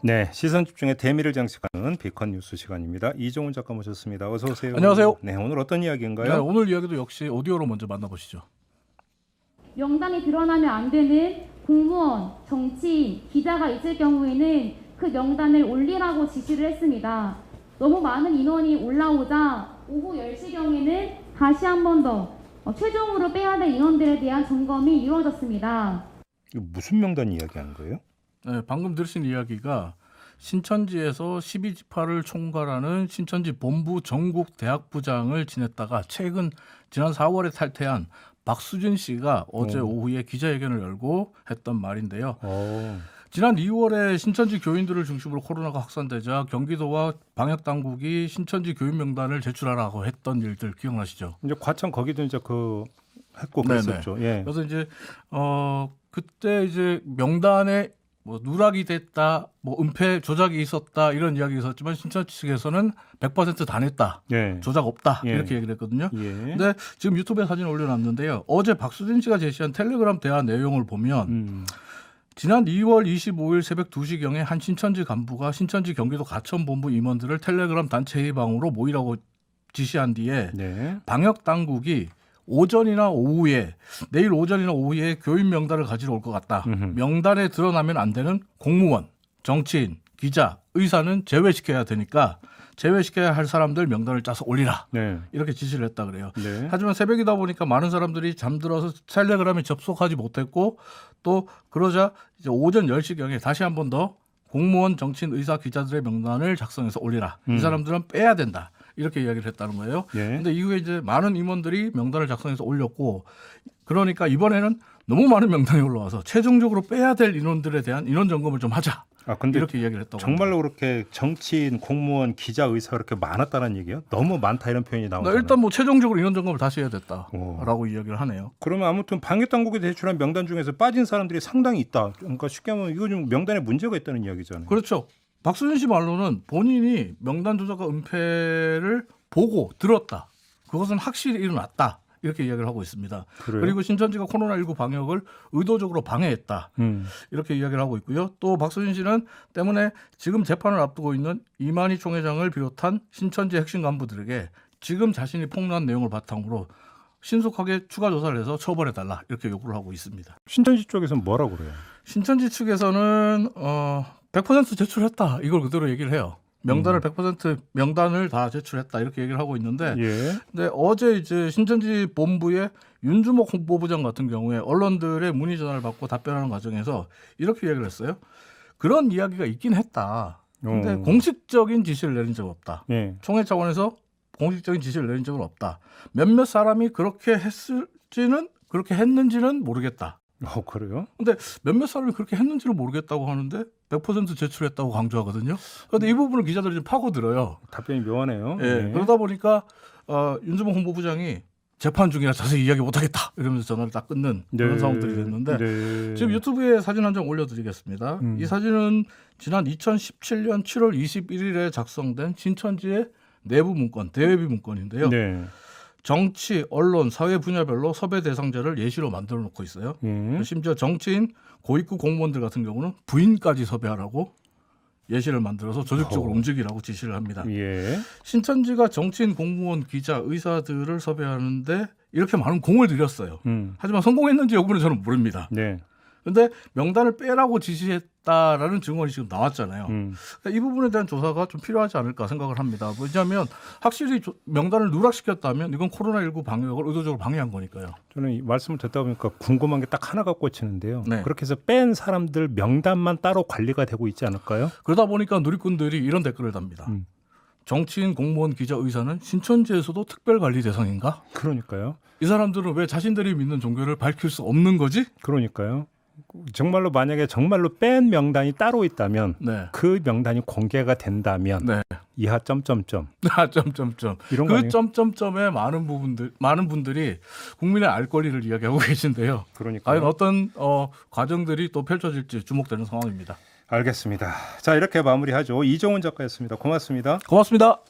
네, 시선 집중의 대미를 장식하는 비컨 뉴스 시간입니다. 이종훈 작가 모셨습니다. 어서 오세요. 안녕하세요. 네, 오늘 어떤 이야기인가요? 네, 오늘 이야기도 역시 오디오로 먼저 만나보시죠. 명단이 드러나면 안 되는 공무원, 정치인, 기자가 있을 경우에는 그 명단을 올리라고 지시를 했습니다. 너무 많은 인원이 올라오자 오후 10시경에는 다시 한 번 더 최종으로 빼야 될 인원들에 대한 점검이 이루어졌습니다. 이거 무슨 명단 이야기하는 거예요? 네, 방금 들으신 이야기가 신천지에서 12지파를 총괄하는 신천지 본부 전국 대학부장을 지냈다가 지난 4월에 탈퇴한 박수진 씨가 어제 오후에 기자회견을 열고 했던 말인데요. 지난 2월에 신천지 교인들을 중심으로 코로나가 확산되자 경기도와 방역당국이 신천지 교인 명단을 제출하라고 했던 일들 기억나시죠? 이제 과천 거기도 이제 했고 그랬었죠. 예. 그래서 이제 그때 이제 명단에 뭐 누락이 됐다, 뭐 은폐 조작이 있었다 이런 이야기 있었지만 신천지 측에서는 100% 다 냈다, 예. 조작 없다 예. 이렇게 얘기를 했거든요. 예. 근데 지금 유튜브에 사진 올려놨는데요. 어제 박수진 씨가 제시한 텔레그램 대화 내용을 보면 지난 2월 25일 새벽 2시경에 한 신천지 간부가 신천지 경기도 가천본부 임원들을 텔레그램 단체 회의방으로 모이라고 지시한 뒤에 네. 방역 당국이 내일 오전이나 오후에 교인 명단을 가지러 올 것 같다. 명단에 드러나면 안 되는 공무원, 정치인, 기자, 의사는 제외시켜야 되니까 제외시켜야 할 사람들 명단을 짜서 올리라. 네. 이렇게 지시를 했다 그래요. 네. 하지만 새벽이다 보니까 많은 사람들이 잠들어서 텔레그램에 접속하지 못했고 또 그러자 이제 오전 10시경에 다시 한 번 더 공무원, 정치인, 의사, 기자들의 명단을 작성해서 올리라. 이 사람들은 빼야 된다. 이렇게 이야기를 했다는 거예요. 예. 근데 이후에 이제 많은 임원들이 명단을 작성해서 올렸고 그러니까 이번에는 너무 많은 명단이 올라와서 최종적으로 빼야 될 인원들에 대한 인원 점검을 좀 하자. 근데 이렇게 이야기를 했다고 정말로 그렇게 정치인, 공무원, 기자, 의사가 그렇게 많았다는 얘기예요? 너무 많다 이런 표현이 합니다. 나오잖아요. 일단 뭐 최종적으로 인원 점검을 다시 해야 됐다라고 이야기를 하네요. 그러면 아무튼 방역당국이 제출한 명단 중에서 빠진 사람들이 상당히 있다. 그러니까 쉽게 하면 이거 좀 명단에 문제가 있다는 이야기잖아요. 그렇죠. 박수진 씨 말로는 본인이 명단 조작과 은폐를 보고 들었다. 그것은 확실히 일어났다. 이렇게 이야기를 하고 있습니다. 그래요? 그리고 신천지가 코로나19 방역을 의도적으로 방해했다. 이렇게 이야기를 하고 있고요. 또 박수진 씨는 때문에 지금 재판을 앞두고 있는 이만희 총회장을 비롯한 신천지 핵심 간부들에게 지금 자신이 폭로한 내용을 바탕으로 신속하게 추가 조사를 해서 처벌해달라 이렇게 요구를 하고 있습니다. 신천지 쪽에서는 뭐라고 그래요? 신천지 측에서는 100% 제출했다 이걸 그대로 얘기를 해요. 명단을 100% 명단을 다 제출했다 이렇게 얘기를 하고 있는데, 예. 근데 어제 이제 신천지 본부의 윤주목 홍보부장 같은 경우에 언론들의 문의 전화를 받고 답변하는 과정에서 이렇게 얘기를 했어요. 그런 이야기가 있긴 했다. 근데 공식적인 지시를 내린 적 없다. 예. 총회 차원에서 공식적인 지시를 내린 적은 없다. 몇몇 사람이 그렇게 했는지는 모르겠다. 그래요? 근데 몇몇 사람이 그렇게 했는지를 모르겠다고 하는데 100% 제출했다고 강조하거든요. 그런데 이 부분을 기자들이 좀 파고들어요. 답변이 묘하네요. 예, 네. 그러다 보니까 윤주봉 홍보부장이 재판 중이라 자세히 이야기 못하겠다 이러면서 전화를 딱 끊는 그런 상황들이 됐는데 지금 유튜브에 사진 한 장 올려드리겠습니다. 이 사진은 지난 2017년 7월 21일에 작성된 신천지의 내부 문건, 대외비 문건인데요. 네. 정치, 언론, 사회 분야별로 섭외 대상자를 예시로 만들어 놓고 있어요. 심지어 정치인, 고위급 공무원들 같은 경우는 부인까지 섭외하라고 예시를 만들어서 조직적으로 움직이라고 지시를 합니다. 예. 신천지가 정치인, 공무원, 기자, 의사들을 섭외하는데 이렇게 많은 공을 들였어요. 하지만 성공했는지 여부는 저는 모릅니다. 네. 그런데 명단을 빼라고 지시했다라는 증언이 지금 나왔잖아요. 그러니까 이 부분에 대한 조사가 좀 필요하지 않을까 생각을 합니다. 왜냐하면 확실히 명단을 누락시켰다면 이건 코로나19 방역을 의도적으로 방해한 거니까요. 저는 이 말씀을 듣다 보니까 궁금한 게 딱 하나가 꽂히는데요. 네. 그렇게 해서 뺀 사람들 명단만 따로 관리가 되고 있지 않을까요? 그러다 보니까 누리꾼들이 이런 댓글을 답니다. 정치인, 공무원, 기자, 의사는 신천지에서도 특별관리 대상인가? 그러니까요. 이 사람들은 왜 자신들이 믿는 종교를 밝힐 수 없는 거지? 그러니까요. 정말로 만약에 정말로 뺀 명단이 따로 있다면 네. 그 명단이 공개가 된다면 네. 이하 점점점 점점점. 이런 거 그 아니에요? 점점점에 많은 분들이 국민의 알 권리를 이야기하고 계신데요. 그러니까 과연 어떤 과정들이 또 펼쳐질지 주목되는 상황입니다. 알겠습니다. 자, 이렇게 마무리하죠. 이종훈 작가였습니다. 고맙습니다. 고맙습니다.